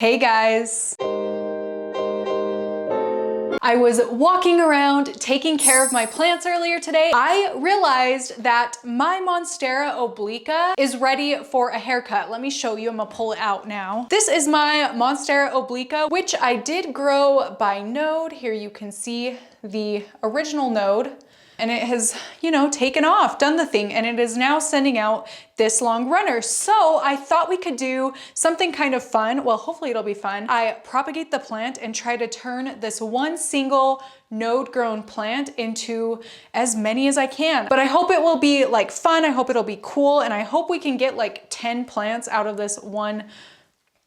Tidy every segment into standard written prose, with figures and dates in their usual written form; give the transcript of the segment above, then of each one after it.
Hey guys! I was walking around taking care of my plants earlier today. I realized that my monstera obliqua is ready for a haircut. Let me show you, I'm gonna pull it out now. This is my monstera obliqua, which I did grow by node. Here you can see the original node. And it has, you know, taken off, done the thing, and it is now sending out this long runner. So I thought we could do something kind of fun. Well, hopefully it'll be fun. I propagate the plant and try to turn this one single node grown plant into as many as I can. But I hope it will be like fun. I hope it'll be cool. And I hope we can get like 10 plants out of this one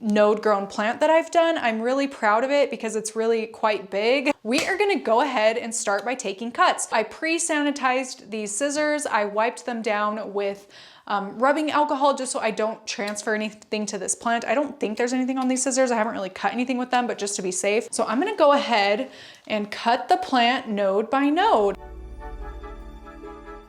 node grown plant that I've done. I'm really proud of it because it's really quite big. We are gonna go ahead and start by taking cuts. I pre-sanitized these scissors. I wiped them down with rubbing alcohol just so I don't transfer anything to this plant. I don't think there's anything on these scissors. I haven't really cut anything with them, but just to be safe. So I'm gonna go ahead and cut the plant node by node.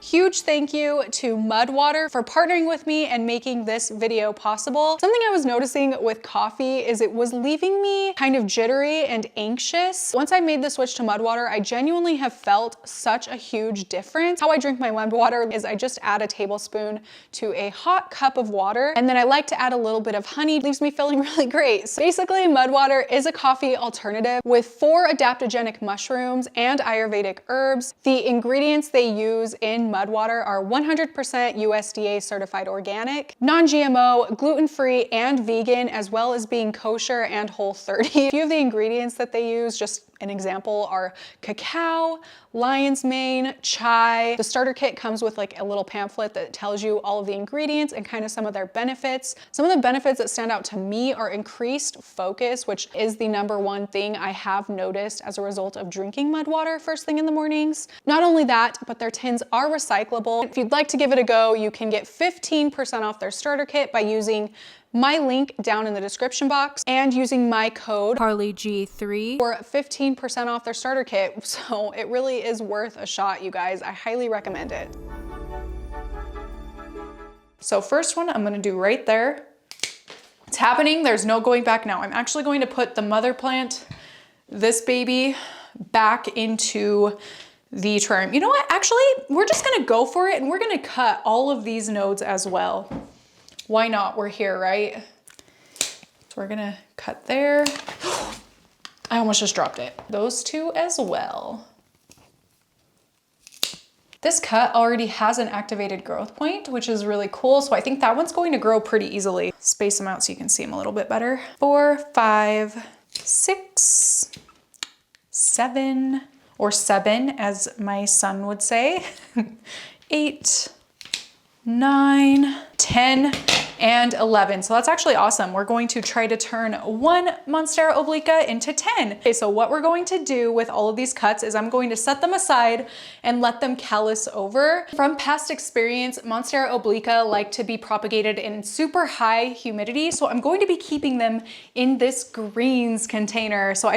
Huge thank you to Mudwater for partnering with me and making this video possible. Something I was noticing with coffee is it was leaving me kind of jittery and anxious. Once I made the switch to Mudwater, I genuinely have felt such a huge difference. How I drink my Mudwater is I just add a tablespoon to a hot cup of water, and then I like to add a little bit of honey. It leaves me feeling really great. So basically, Mudwater is a coffee alternative with 4 adaptogenic mushrooms and Ayurvedic herbs. The ingredients they use in Mudwater are 100% USDA certified organic, non-GMO, gluten-free, and vegan, as well as being kosher and Whole30. A few of the ingredients that they use, just an example, are cacao, lion's mane, chai. The starter kit comes with like a little pamphlet that tells you all of the ingredients and kind of some of their benefits. Some of the benefits that stand out to me are increased focus, which is the #1 thing I have noticed as a result of drinking Mudwater first thing in the mornings. Not only that, but their tins are recyclable. If you'd like to give it a go, you can get 15% off their starter kit by using my link down in the description box and using my code HarleyG3 for 15% off their starter kit. So it really is worth a shot, you guys. I highly recommend it. So first one I'm gonna do right there. It's happening, there's no going back now. I'm actually going to put the mother plant, this baby, back into the terrarium. You know what, actually, we're just gonna go for it and we're gonna cut all of these nodes as well. Why not? We're here, right? So we're gonna cut there. I almost just dropped it. Those 2 as well. This cut already has an activated growth point, which is really cool. So I think that one's going to grow pretty easily. Space them out so you can see them a little bit better. 4, 5, 6, 7, or 7 as my son would say, 8, 9, 10, and 11. So that's actually awesome. We're going to try to turn 1 monstera obliqua into 10. Okay, so what we're going to do with all of these cuts is I'm going to set them aside and let them callus over. From past experience, monstera obliqua like to be propagated in super high humidity. So I'm going to be keeping them in this greens container. So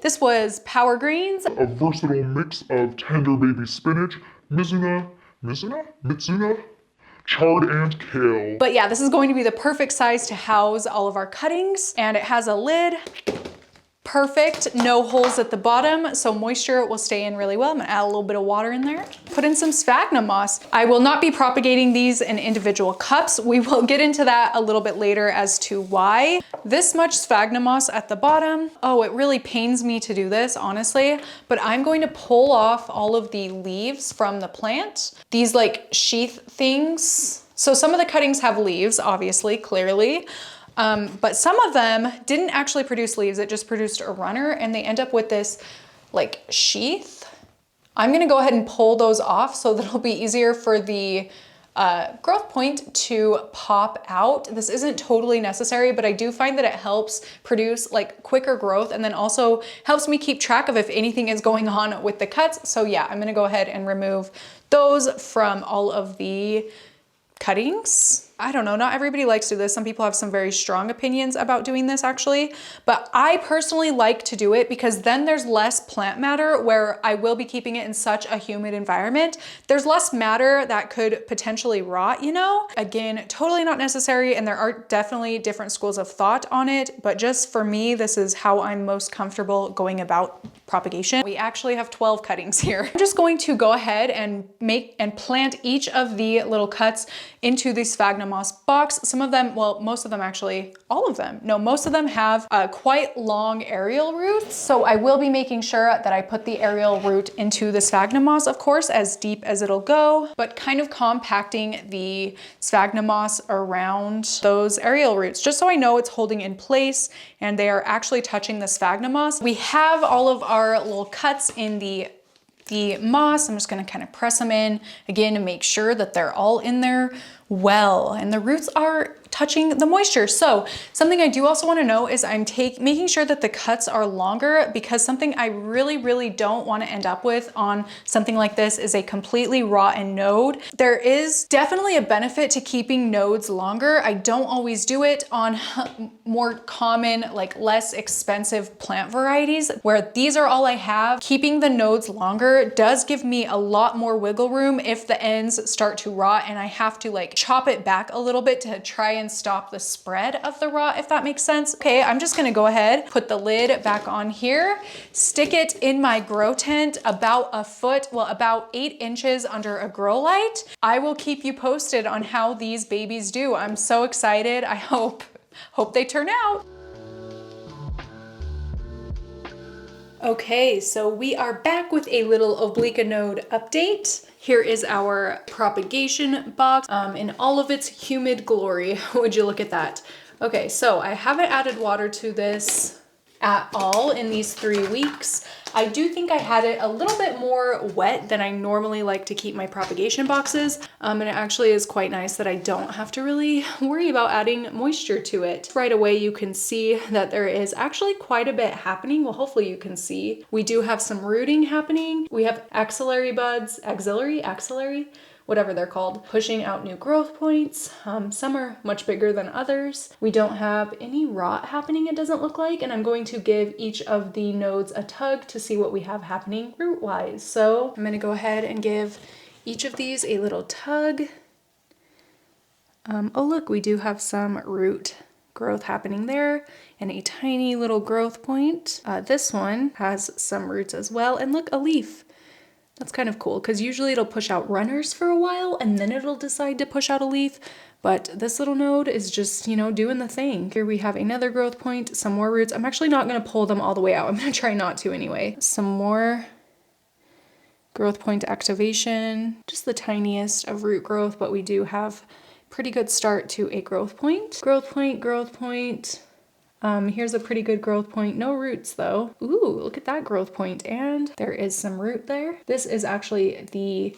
this was Power Greens. A versatile mix of tender baby spinach, mizuna, chard, and kale. But yeah, this is going to be the perfect size to house all of our cuttings, and it has a lid. Perfect, no holes at the bottom, so moisture will stay in really well. I'm gonna add a little bit of water in there. Put in some sphagnum moss. I will not be propagating these in individual cups. We will get into that a little bit later as to why. This much sphagnum moss at the bottom. Oh, it really pains me to do this, honestly, but I'm going to pull off all of the leaves from the plant. These like sheath things. So some of the cuttings have leaves, obviously, clearly. But some of them didn't actually produce leaves, it just produced a runner, and they end up with this like sheath. I'm gonna go ahead and pull those off so that it'll be easier for the growth point to pop out. This isn't totally necessary, but I do find that it helps produce like quicker growth, and then also helps me keep track of if anything is going on with the cuts. So yeah, I'm gonna go ahead and remove those from all of the cuttings. I don't know, not everybody likes to do this. Some people have some very strong opinions about doing this actually, but I personally like to do it because then there's less plant matter where I will be keeping it in such a humid environment. There's less matter that could potentially rot, you know? Again, totally not necessary, and there are definitely different schools of thought on it, but just for me, this is how I'm most comfortable going about propagation. We actually have 12 cuttings here. I'm just going to go ahead and make and plant each of the little cuts into the sphagnum moss box. Some of them, well, most of them actually, all of them, no, most of them have quite long aerial roots. So I will be making sure that I put the aerial root into the sphagnum moss, of course, as deep as it'll go, but kind of compacting the sphagnum moss around those aerial roots, just so I know it's holding in place and they are actually touching the sphagnum moss. We have all of our little cuts in the moss. I'm just gonna kind of press them in again to make sure that they're all in there well, and the roots are touching the moisture. So something I do also want to know is I'm making sure that the cuts are longer, because something I really don't want to end up with on something like this is a completely rotten node. There is definitely a benefit to keeping nodes longer. I don't always do it on more common, like less expensive plant varieties where these are all I have. Keeping the nodes longer does give me a lot more wiggle room if the ends start to rot and I have to like chop it back a little bit to try and stop the spread of the rot, if that makes sense. Okay, I'm just gonna go ahead, put the lid back on here, stick it in my grow tent about a foot, well, about 8 inches under a grow light. I will keep you posted on how these babies do. I'm so excited. I hope they turn out. Okay, so we are back with a little obliqua node update. Here is our propagation box in all of its humid glory. Would you look at that? Okay, so I haven't added water to this at all in these 3 weeks. I do think I had it a little bit more wet than I normally like to keep my propagation boxes. And it actually is quite nice that I don't have to really worry about adding moisture to it. Right away, you can see that there is actually quite a bit happening. Well, hopefully you can see. We do have some rooting happening. We have axillary buds, axillary, whatever they're called, pushing out new growth points. Some are much bigger than others. We don't have any rot happening, it doesn't look like, and I'm going to give each of the nodes a tug to see what we have happening root-wise. So I'm gonna go ahead and give each of these a little tug. Oh look, we do have some root growth happening there and a tiny little growth point. This one has some roots as well, and look, a leaf. That's kind of cool because usually it'll push out runners for a while and then it'll decide to push out a leaf. But this little node is just, you know, doing the thing. Here we have another growth point, some more roots. I'm actually not going to pull them all the way out. I'm going to try not to anyway. Some more growth point activation, just the tiniest of root growth, but we do have pretty good start to a growth point. Growth point. Here's a pretty good growth point. No roots though. Ooh, look at that growth point. And there is some root there. This is actually the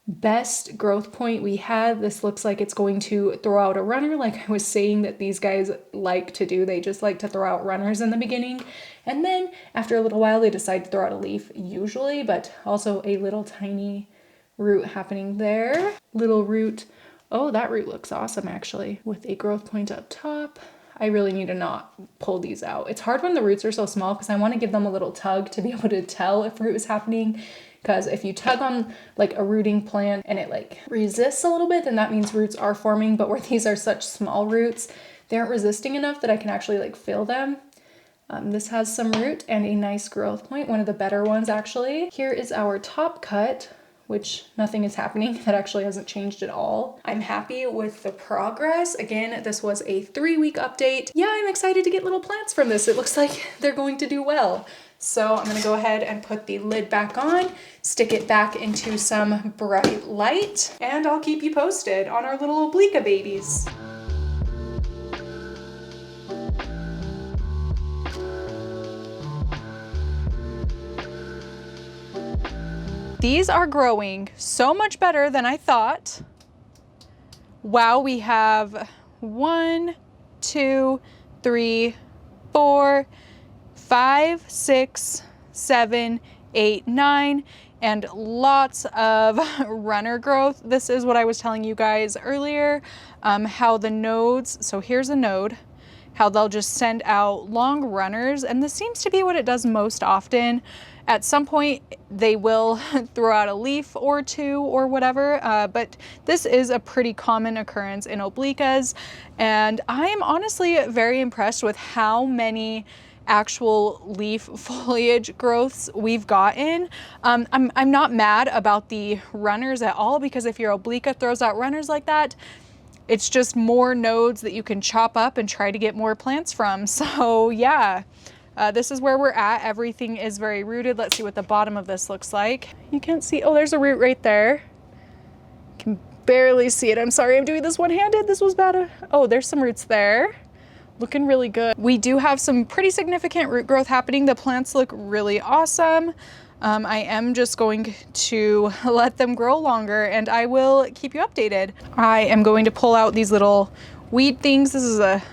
best growth point we had. This looks like it's going to throw out a runner, like I was saying that these guys like to do. They just like to throw out runners in the beginning. And then after a little while, they decide to throw out a leaf usually, but also a little tiny root happening there. Little root. Oh, that root looks awesome actually, with a growth point up top. I really need to not pull these out. It's hard when the roots are so small because I want to give them a little tug to be able to tell if root is happening. Because if you tug on like a rooting plant and it like resists a little bit, then that means roots are forming. But where these are such small roots, they aren't resisting enough that I can actually like feel them. This has some root and a nice growth point, one of the better ones actually. Here is our top cut, which nothing is happening. That actually hasn't changed at all. I'm happy with the progress. Again, this was a 3-week update. Yeah, I'm excited to get little plants from this. It looks like they're going to do well. So I'm gonna go ahead and put the lid back on, stick it back into some bright light, and I'll keep you posted on our little obliqua babies. These are growing so much better than I thought. Wow, we have 1, 2, 3, 4, 5, 6, 7, 8, 9, and lots of runner growth. This is what I was telling you guys earlier. how the nodes, so here's a node, how they'll just send out long runners, and this seems to be what it does most often. At some point, they will throw out a leaf or two or whatever, but this is a pretty common occurrence in obliquas, and I am honestly very impressed with how many actual leaf foliage growths we've gotten. I'm not mad about the runners at all, because if your obliqua throws out runners like that, it's just more nodes that you can chop up and try to get more plants from. So yeah, this is where we're at. Everything is very rooted. Let's see what the bottom of this looks like. You can't see, oh, there's a root right there. Can barely see it. I'm sorry, I'm doing this one-handed. This was bad. Oh, there's some roots there. Looking really good. We do have some pretty significant root growth happening. The plants look really awesome. I am just going to let them grow longer, and I will keep you updated. I am going to pull out these little weed things. This is a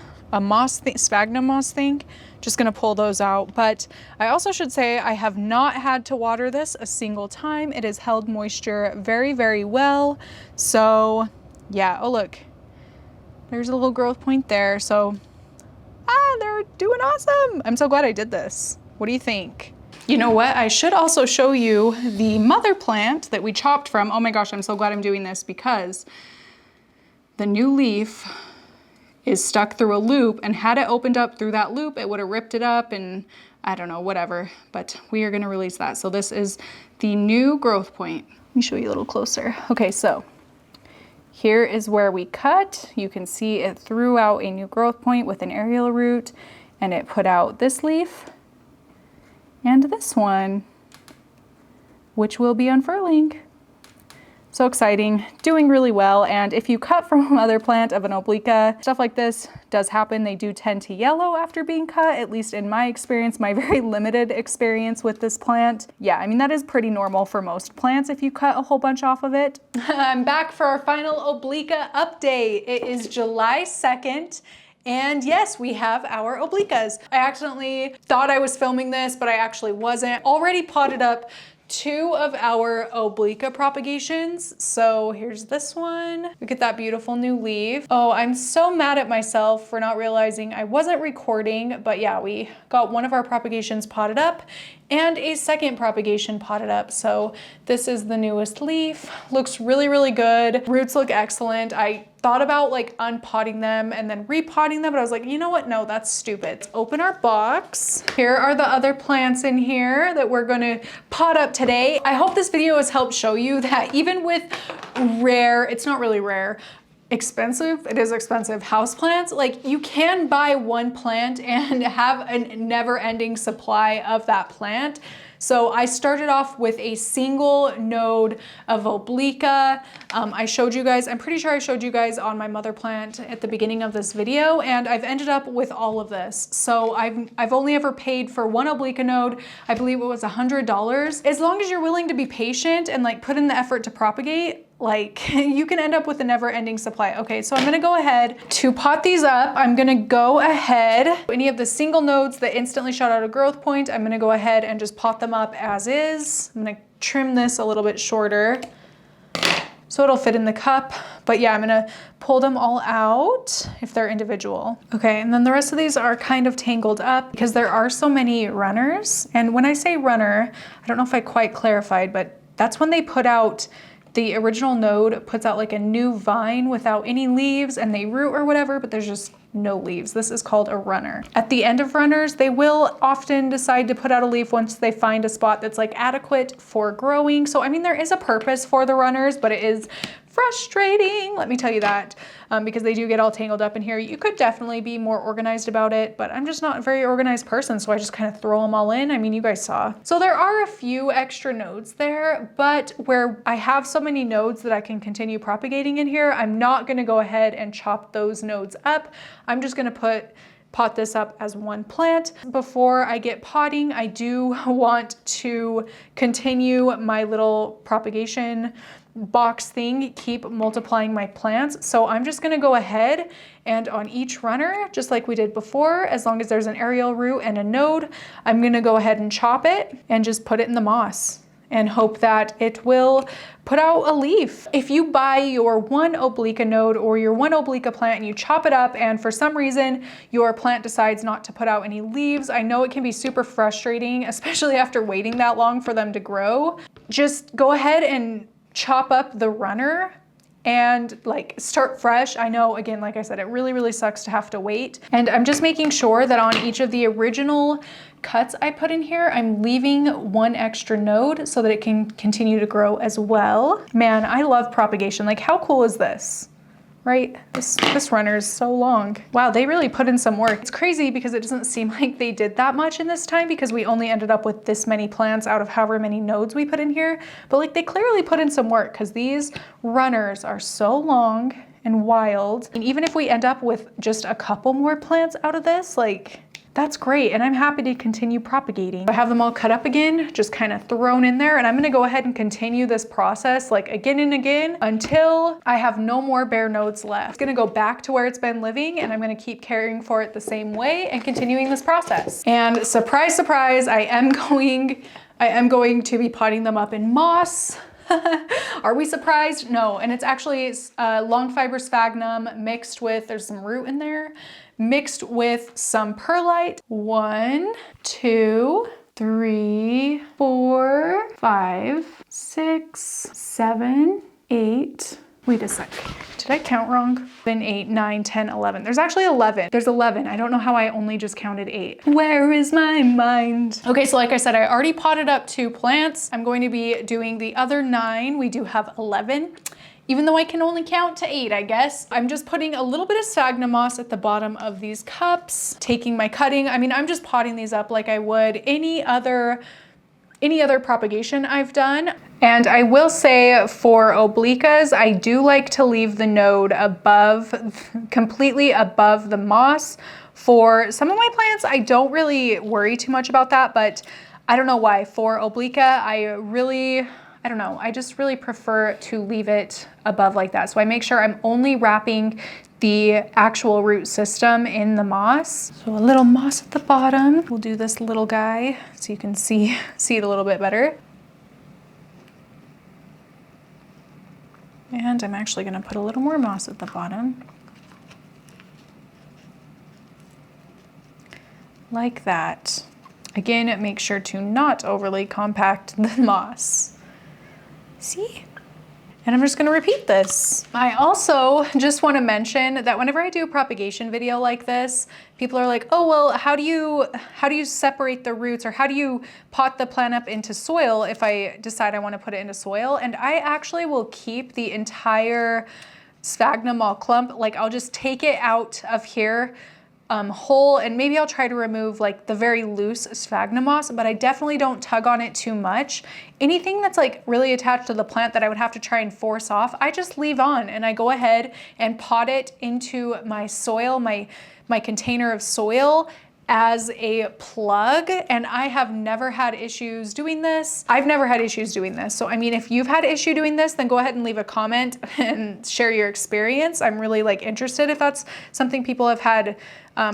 moss thing, sphagnum moss thing. Just gonna pull those out. But I also should say I have not had to water this a single time. It has held moisture very, very well. So yeah, oh look, there's a little growth point there. So they're doing awesome. I'm so glad I did this. What do you think? You know what? I should also show you the mother plant that we chopped from. Oh my gosh, I'm so glad I'm doing this, because the new leaf is stuck through a loop, and had it opened up through that loop, it would have ripped it up and I don't know, whatever, but we are gonna release that. So this is the new growth point. Let me show you a little closer. Okay, so here is where we cut. You can see it threw out a new growth point with an aerial root, and it put out this leaf and this one, which will be unfurling. So exciting, doing really well. And if you cut from a mother plant of an obliqua, stuff like this does happen. They do tend to yellow after being cut, at least in my experience, my very limited experience with this plant. Yeah, I mean, that is pretty normal for most plants if you cut a whole bunch off of it. I'm back for our final obliqua update. It is July 2nd. And yes, we have our obliquas. I accidentally thought I was filming this, but I actually wasn't. Already potted up 2 of our obliqua propagations. So here's this one. Look at that beautiful new leaf. Oh, I'm so mad at myself for not realizing I wasn't recording, but yeah, we got one of our propagations potted up and a second propagation potted up. So this is the newest leaf. Looks really, really good. Roots look excellent. I thought about like unpotting them and then repotting them, but I was like, you know what? No, that's stupid. Let's open our box. Here are the other plants in here that we're gonna pot up today. I hope this video has helped show you that even with rare, it's not really rare, expensive, it is expensive houseplants, like you can buy one plant and have a never-ending supply of that plant. So I started off with a single node of obliqua. I showed you guys, I'm pretty sure I showed you guys on my mother plant at the beginning of this video, and I've ended up with all of this. So I've only ever paid for one obliqua node. I believe it was $100. As long as you're willing to be patient and like put in the effort to propagate, like you can end up with a never-ending supply. Okay, so I'm gonna go ahead to pot these up. I'm gonna go ahead, any of the single nodes that instantly shot out a growth point, I'm gonna go ahead and just pot them up as is. I'm gonna trim this a little bit shorter so it'll fit in the cup. But yeah, I'm gonna pull them all out if they're individual. Okay, and then the rest of these are kind of tangled up because there are so many runners. And when I say runner, I don't know if I quite clarified, but that's when they put out, the original node puts out like a new vine without any leaves and they root or whatever, but there's just no leaves. This is called a runner. At the end of runners, they will often decide to put out a leaf once they find a spot that's like adequate for growing. So I mean, there is a purpose for the runners, but it is frustrating, let me tell you that, because they do get all tangled up in here. You could definitely be more organized about it, but I'm just not a very organized person, so I just kind of throw them all in. I mean, you guys saw. So there are a few extra nodes there, but where I have so many nodes that I can continue propagating in here, I'm not gonna go ahead and chop those nodes up. I'm just gonna pot this up as one plant. Before I get potting, I do want to continue my little propagation box thing, keep multiplying my plants. So I'm just gonna go ahead and on each runner, just like we did before, as long as there's an aerial root and a node, I'm gonna go ahead and chop it and just put it in the moss. and hope that it will put out a leaf. If you buy your one obliqua node or your one obliqua plant and you chop it up and for some reason your plant decides not to put out any leaves, I know it can be super frustrating, especially after waiting that long for them to grow. Just go ahead and chop up the runner and like start fresh. I know, again, like I said, it really sucks to have to wait. And I'm just making sure that on each of the original cuts I put in here, I'm leaving one extra node so that it can continue to grow as well. Man, I love propagation. Like, how cool is this? Right? This runner is so long. Wow, they really put in some work. It's crazy because it doesn't seem like they did that much in this time because we only ended up with this many plants out of however many nodes we put in here. But like, they clearly put in some work because these runners are so long and wild. And even if we end up with just a couple more plants out of this, like, that's great, and I'm happy to continue propagating. I have them all cut up again, just kind of thrown in there, and I'm gonna go ahead and continue this process like again and again until I have no more bare nodes left. It's gonna go back to where it's been living, and I'm gonna keep caring for it the same way and continuing this process. And surprise, surprise, I am going to be potting them up in moss. Are we surprised? No, and it's actually long fiber sphagnum mixed with, there's some root in there, mixed with some perlite. 1, 2, 3, 4, 5, 6, 7, 8. Wait a sec. Did I count wrong? 7, 8, 9, 10, 11. There's actually 11. There's 11. I don't know how I only just counted 8. Where is my mind? Okay, so like I said, I already potted up 2 plants. I'm going to be doing the other 9. We do have 11. Even though I can only count to 8, I guess. I'm just putting a little bit of sphagnum moss at the bottom of these cups, taking my cutting. I mean, I'm just potting these up like I would any other propagation I've done. And I will say for obliquas, I do like to leave the node completely above the moss. For some of my plants, I don't really worry too much about that, but I don't know why. For obliqua, I don't know, I just really prefer to leave it above like that. So I make sure I'm only wrapping the actual root system in the moss. So a little moss at the bottom. We'll do this little guy so you can see it a little bit better. And I'm actually gonna put a little more moss at the bottom. Like that. Again, make sure to not overly compact the moss. See? And I'm just gonna repeat this. I also just wanna mention that whenever I do a propagation video like this, people are like, oh, well, how do you separate the roots, or how do you pot the plant up into soil if I decide I wanna put it into soil? And I actually will keep the entire sphagnum moss clump. Like, I'll just take it out of here whole, and maybe I'll try to remove like the very loose sphagnum moss, but I definitely don't tug on it too much. Anything that's like really attached to the plant that I would have to try and force off, I just leave on, and I go ahead and pot it into my soil, my container of soil, as a plug, and I have never had issues doing this. I've never had issues doing this. So I mean, if you've had issue doing this, then go ahead and leave a comment and share your experience. I'm really like interested if that's something people have had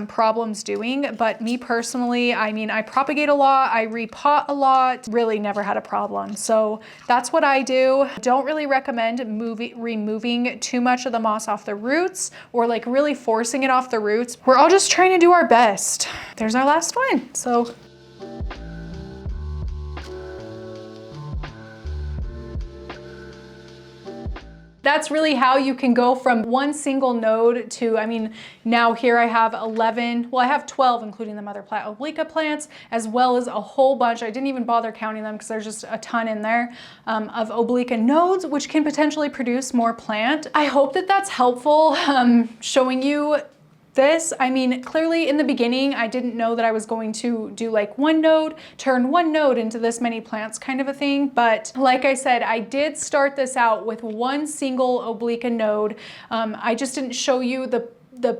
problems doing. But me personally, I mean, I propagate a lot, I repot a lot, really never had a problem. So that's what I do. Don't really recommend removing too much of the moss off the roots, or like really forcing it off the roots. We're all just trying to do our best. There's our last one. So that's really how you can go from one single node to, I mean, now here I have 11, well, I have 12, including the mother plant obliqua plants, as well as a whole bunch. I didn't even bother counting them because there's just a ton in there of obliqua nodes, which can potentially produce more plant. I hope that that's helpful, showing you this. I mean, clearly in the beginning, I didn't know that I was going to do like one node, turn one node into this many plants kind of a thing. But like I said, I did start this out with one single obliqua node. I just didn't show you the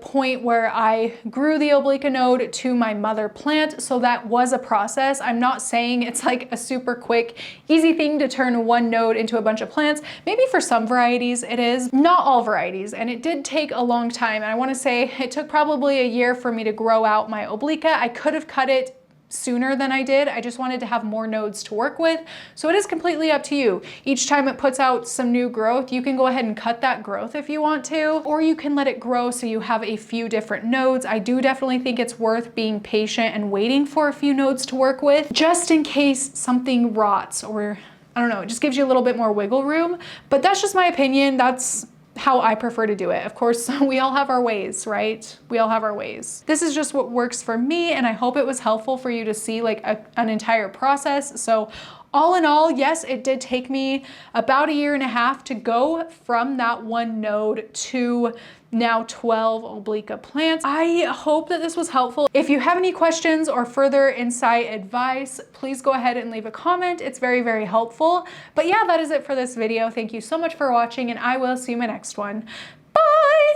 point where I grew the obliqua node to my mother plant. So that was a process. I'm not saying it's like a super quick, easy thing to turn one node into a bunch of plants. Maybe for some varieties it is, not all varieties. And it did take a long time. And I wanna say it took probably a year for me to grow out my obliqua. I could have cut it sooner than I did. I just wanted to have more nodes to work with. So it is completely up to you. Each time it puts out some new growth, you can go ahead and cut that growth if you want to, or you can let it grow so you have a few different nodes. I do definitely think it's worth being patient and waiting for a few nodes to work with, just in case something rots, or I don't know, it just gives you a little bit more wiggle room. But that's just my opinion. That's how I prefer to do it. Of course, we all have our ways, right? We all have our ways. This is just what works for me, and I hope it was helpful for you to see like an entire process. So all in all, yes, it did take me about 1.5 years to go from that one node to now 12 obliqua plants. I hope that this was helpful. If you have any questions or further insight advice, please go ahead and leave a comment. It's very, very helpful. But yeah, that is it for this video. Thank you so much for watching, and I will see you in my next one.